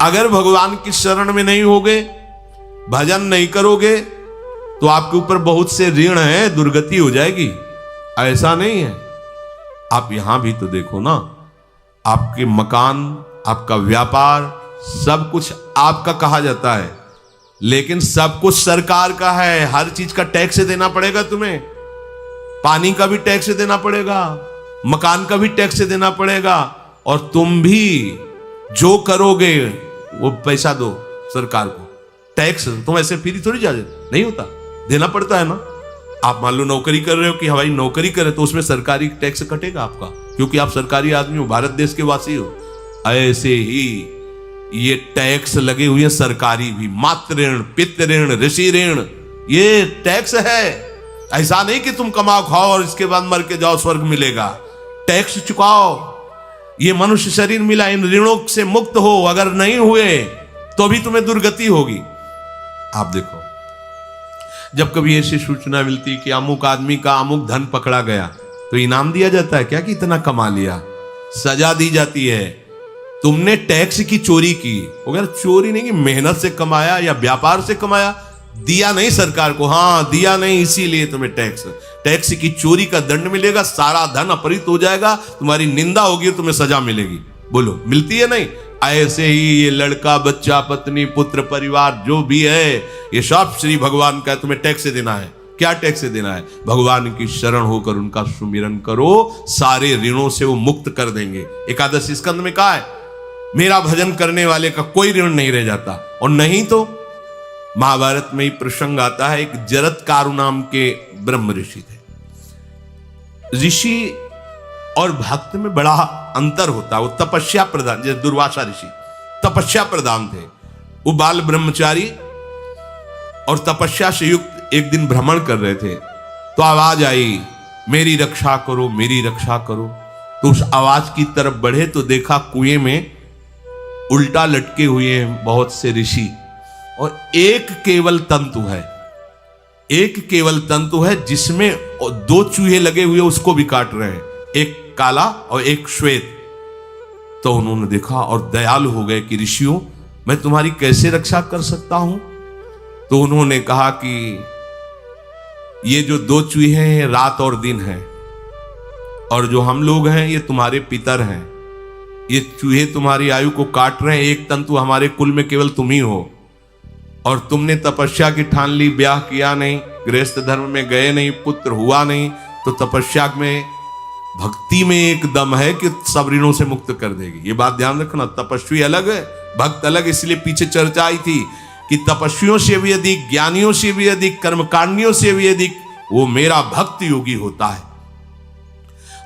अगर भगवान की शरण में नहीं होगे, भजन नहीं करोगे, तो आपके ऊपर बहुत से ऋण है, दुर्गति हो जाएगी। ऐसा नहीं है। आप यहां भी तो देखो ना, आपके मकान, आपका व्यापार, सब कुछ आपका कहा जाता है, लेकिन सब कुछ सरकार का है। हर चीज का टैक्स देना पड़ेगा तुम्हें। पानी का भी टैक्स देना पड़ेगा, मकान का भी टैक्स देना पड़ेगा, और तुम भी जो करोगे वो पैसा दो सरकार को। टैक्स तुम ऐसे फ्री थोड़ी जा नहीं होता, देना पड़ता है ना। आप मान लो नौकरी कर रहे हो कि हमारी नौकरी करे, तो उसमें सरकारी टैक्स कटेगा आपका, क्योंकि आप सरकारी आदमी हो, भारत देश के वासी हो। ऐसे ही ये टैक्स लगे हुए हैं सरकारी भी, मातृ ऋण, पितृ ऋण, ऋषि ऋण, ये टैक्स है। ऐसा नहीं कि तुम कमाओ खाओ और इसके बाद मर के जाओ स्वर्ग मिलेगा। टैक्स चुकाओ। ये मनुष्य शरीर मिला, इन ऋणों से मुक्त हो। अगर नहीं हुए तो भी तुम्हें दुर्गति होगी। आप देखो, जब कभी ऐसी सूचना मिलती कि अमुक आदमी का अमुक धन पकड़ा गया, तो इनाम दिया जाता है क्या कि इतना कमा लिया? सजा दी जाती है। तुमने टैक्स की चोरी की, अगर चोरी नहीं की, मेहनत से कमाया या व्यापार से कमाया, दिया नहीं सरकार को, हाँ दिया नहीं, इसीलिए तुम्हें टैक्स की चोरी का दंड मिलेगा। सारा धन अपहृत हो जाएगा, तुम्हारी निंदा होगी, तुम्हें सजा मिलेगी। बोलो मिलती है नहीं? ऐसे ही ये लड़का, बच्चा, पत्नी, पुत्र, परिवार जो भी है, ये सब श्री भगवान का तुम्हें टैक्स देना है। क्या टैक्स देना है? भगवान की शरण होकर उनका सुमिरन करो, सारे ऋणों से वो मुक्त कर देंगे। एकादश स्कंद में कहा है, मेरा भजन करने वाले का कोई ऋण नहीं रह जाता। और नहीं तो महाभारत में ही प्रसंग आता है, एक जरत्कारु नाम के ब्रह्म ऋषि थे। ऋषि और भक्त में बड़ा अंतर होता है। वो तपस्या प्रधान, जैसे दुर्वासा ऋषि तपस्या प्रधान थे, वो बाल ब्रह्मचारी और तपस्या से युक्त एक दिन भ्रमण कर रहे थे, तो आवाज आई, मेरी रक्षा करो, मेरी रक्षा करो। तो उस आवाज की तरफ बढ़े तो देखा कुएं में उल्टा लटके हुए हैं बहुत से ऋषि, और एक केवल तंतु है, एक केवल तंतु है जिसमें दो चूहे लगे हुए उसको भी काट रहे हैं, एक काला और एक श्वेत। तो उन्होंने देखा और दयालु हो गए कि ऋषियों, मैं तुम्हारी कैसे रक्षा कर सकता हूं? तो उन्होंने कहा कि ये जो दो चूहे हैं रात और दिन हैं, और जो हम लोग हैं ये तुम्हारे पितर हैं। ये चूहे तुम्हारी आयु को काट रहे हैं, एक तंतु हमारे कुल में केवल तुम ही हो, और तुमने तपस्या की ठान ली, ब्याह किया नहीं, गृहस्थ धर्म में गए नहीं, पुत्र हुआ नहीं, तो तपस्या में, भक्ति में एक दम है कि सब ऋणों से मुक्त कर देगी। ये बात ध्यान रखना, तपस्वी अलग है, भक्त अलग। इसलिए पीछे चर्चा आई थी कि तपस्वियों से भी अधिक, ज्ञानियों से भी अधिक, कर्मकांडियों से भी अधिक वो मेरा भक्त योगी होता है।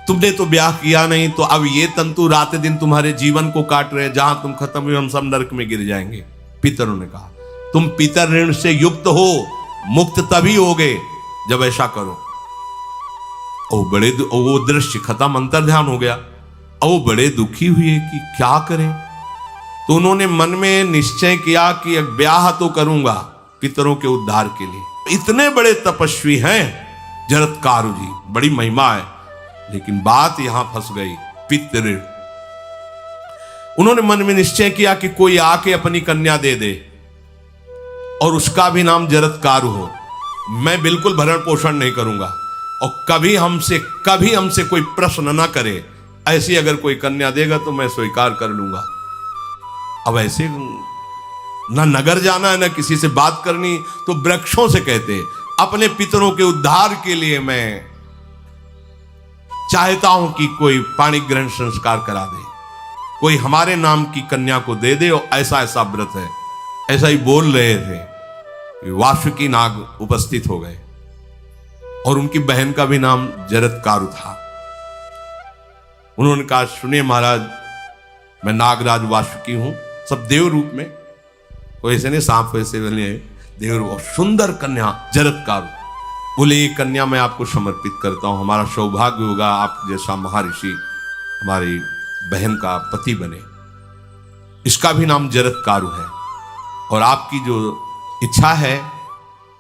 तुमने तो ब्याह किया नहीं, तो अब ये तंतु रात दिन तुम्हारे जीवन को काट रहे हैं, जहां तुम खत्म हुए हम सब नरक में गिर जाएंगे। पितरों ने कहा, तुम पितर ऋण से युक्त हो, मुक्त तभी होगे जब ऐसा करो। वो दृश्य खत्म, अंतर ध्यान हो गया। वो बड़े दुखी हुए कि क्या करें। तो उन्होंने मन में निश्चय किया कि ब्याह तो करूंगा पितरों के उद्धार के लिए। इतने बड़े तपस्वी हैं जरत्कारु जी, बड़ी महिमा है, लेकिन बात यहां फंस गई, पितृ। उन्होंने मन में निश्चय किया कि कोई आके अपनी कन्या दे दे और उसका भी नाम जरत्कारु हो। मैं बिल्कुल भरण पोषण नहीं करूंगा, और कभी हमसे कोई प्रश्न ना करे। ऐसी अगर कोई कन्या देगा तो मैं स्वीकार कर लूंगा। अब ऐसे ना नगर जाना है, ना किसी से बात करनी, तो वृक्षों से कहते, अपने पितरों के उद्धार के लिए मैं चाहता हूं कि कोई पाणी ग्रहण संस्कार करा दे, कोई हमारे नाम की कन्या को दे दे, और ऐसा ऐसा व्रत है। ऐसा ही बोल रहे थे, वासुकी नाग उपस्थित हो गए, और उनकी बहन का भी नाम जरत्कारु था। उन्होंने कहा, सुनिए महाराज, मैं नागराज वासुकी हूं, सब देव रूप में, कोई ऐसे नहीं सांप वैसे बने, देव रूप, और सुंदर कन्या जरत्कारु। बोले, ये कन्या मैं आपको समर्पित करता हूं, हमारा सौभाग्य होगा आप जैसा महर्षि हमारी बहन का पति बने। इसका भी नाम जरत्कारु है, और आपकी जो इच्छा है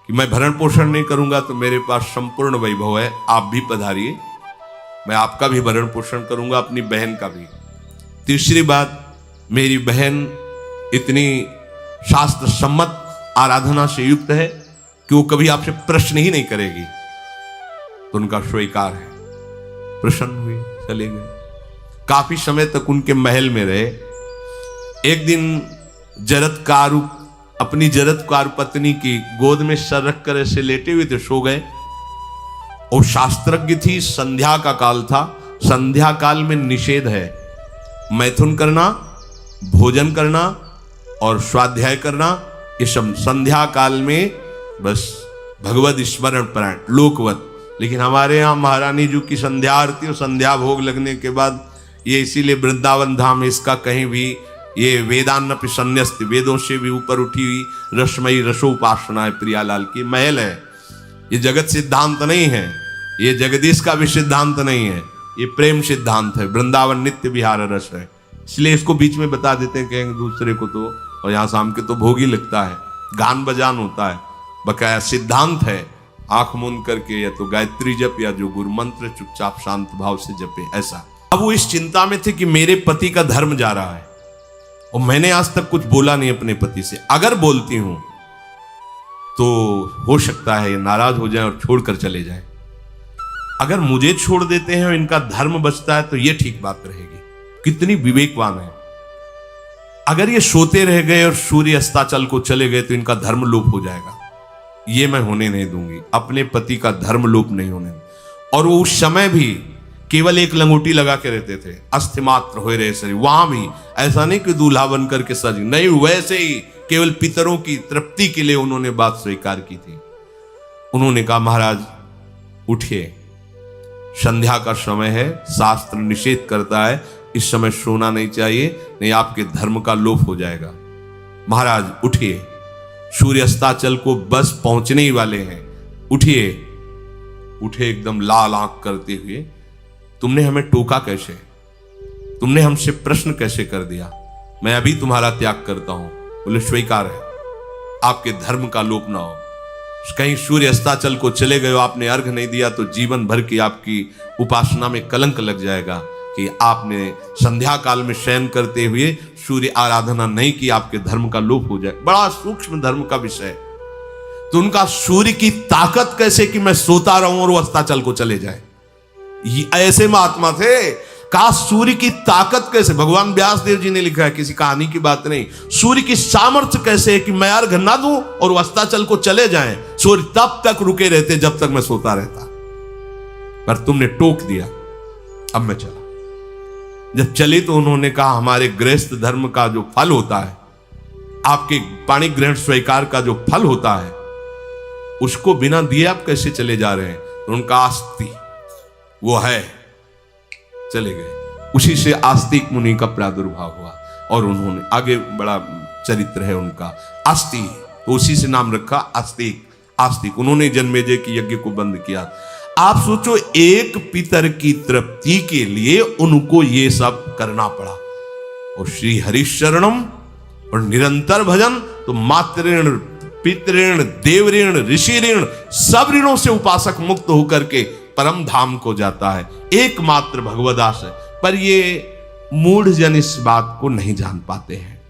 कि मैं भरण पोषण नहीं करूंगा, तो मेरे पास संपूर्ण वैभव है, आप भी पधारिए, मैं आपका भी भरण पोषण करूंगा, अपनी बहन का भी। तीसरी बात, मेरी बहन इतनी शास्त्र सम्मत आराधना से युक्त है कि वो कभी आपसे प्रश्न ही नहीं करेगी, तो उनका स्वीकार है। प्रसन्न हुए, चले गए। काफी समय तक उनके महल में रहे। एक दिन जरत्कारु अपनी जरत्कारु पत्नी की गोद में सर रख कर ऐसे लेटे हुए थे, सो गए। और शास्त्रज्ञ थी, संध्या का काल था। संध्या काल में निषेध है मैथुन करना, भोजन करना और स्वाध्याय करना। ये सब संध्या काल में बस भगवत स्मरण परायण लोकवत। लेकिन हमारे यहाँ महारानी जी की संध्या आरती और संध्या भोग लगने के बाद ये इसीलिए वृंदावन धाम इसका कहीं भी ये वेदान्नपि संन्यस्त, वेदों से भी ऊपर उठी हुई रसमयी रसोपासना है। प्रियालाल की महल है। ये जगत सिद्धांत नहीं है, ये जगदीश का भी सिद्धांत नहीं है, ये प्रेम सिद्धांत है। वृंदावन नित्य विहार रस है, इसलिए इसको बीच में बता देते हैं कहेंगे दूसरे को तो। और यहाँ शाम के तो भोग ही लगता है, गान बजान होता है, बकाया सिद्धांत है। आंख मूंद करके या तो गायत्री जप या जो गुरु मंत्र चुपचाप शांत भाव से जपे, ऐसा। अब वो इस चिंता में थे कि मेरे पति का धर्म जा रहा है और मैंने आज तक कुछ बोला नहीं अपने पति से। अगर बोलती हूं तो हो सकता है ये नाराज हो जाए और छोड़कर चले जाए। अगर मुझे छोड़ देते हैं और इनका धर्म बचता है तो ये ठीक बात रहेगी। कितनी विवेकवान है। अगर ये सोते रह गए और सूर्य अस्ताचल को चले गए तो इनका धर्म लोप हो जाएगा। ये मैं होने नहीं दूंगी, अपने पति का धर्म लोप नहीं होने दूंगी। और वो उस समय भी केवल एक लंगोटी लगा के रहते थे, अस्थि मात्र हो रहे शरीर। वहां भी ऐसा नहीं कि दूल्हा बन करके सज, नहीं, वैसे ही केवल पितरों की तृप्ति के लिए उन्होंने बात स्वीकार की थी। उन्होंने कहा महाराज उठिए, संध्या का समय है, शास्त्र निषेध करता है इस समय सोना नहीं चाहिए, नहीं आपके धर्म का लोप हो जाएगा। महाराज उठिए, सूर्य अस्ताचल को बस पहुंचने ही वाले हैं, उठिए। उठे एकदम लाल आंख करते हुए, तुमने हमें टोका कैसे, तुमने हमसे प्रश्न कैसे कर दिया, मैं अभी तुम्हारा त्याग करता हूं। बोले स्वीकार है, आपके धर्म का लोप ना हो। कहीं सूर्य अस्ताचल को चले गए, आपने अर्घ नहीं दिया तो जीवन भर की आपकी उपासना में कलंक लग जाएगा कि आपने संध्या काल में शयन करते हुए सूर्य आराधना नहीं की, आपके धर्म का लोप हो जाए। बड़ा सूक्ष्म धर्म का विषय। तो उनका सूर्य की ताकत कैसे कि मैं सोता रहूं और वो अस्ताचल को चले जाए, ये ऐसे महात्मा थे। का सूर्य की ताकत कैसे, भगवान व्यास देव जी ने लिखा है, किसी कहानी की बात नहीं। सूर्य की सामर्थ्य कैसे है कि मैं अर्घ ना दूं और वो अस्ताचल को चले जाएं। सूर्य तब तक रुके रहते जब तक मैं सोता रहता, पर तुमने टोक दिया, अब मैं चला। जब चले तो उन्होंने कहा हमारे गृहस्थ धर्म का जो फल होता है, आपके पाणी ग्रहण स्वीकार का जो फल होता है, उसको बिना दिए आप कैसे चले जा रहे हैं। तो उनका आस्ति वो है, चले गए। उसी से आस्तिक मुनि का प्रादुर्भाव हुआ और उन्होंने आगे बड़ा चरित्र है उनका, आस्ति, तो उसी से नाम रखा आस्तिक। आस्तिक उन्होंने जन्मेजय की यज्ञ को बंद किया। आप सोचो, एक पितर की तृप्ति के लिए उनको ये सब करना पड़ा। और श्री हरिशरणम और निरंतर भजन, तो मातृण, पितृण, देवऋण, ऋषि ऋण, सब ऋणों से उपासक मुक्त होकर के परम धाम को जाता है। एकमात्र भगवदास है। पर ये मूढ़ जन इस बात को नहीं जान पाते हैं।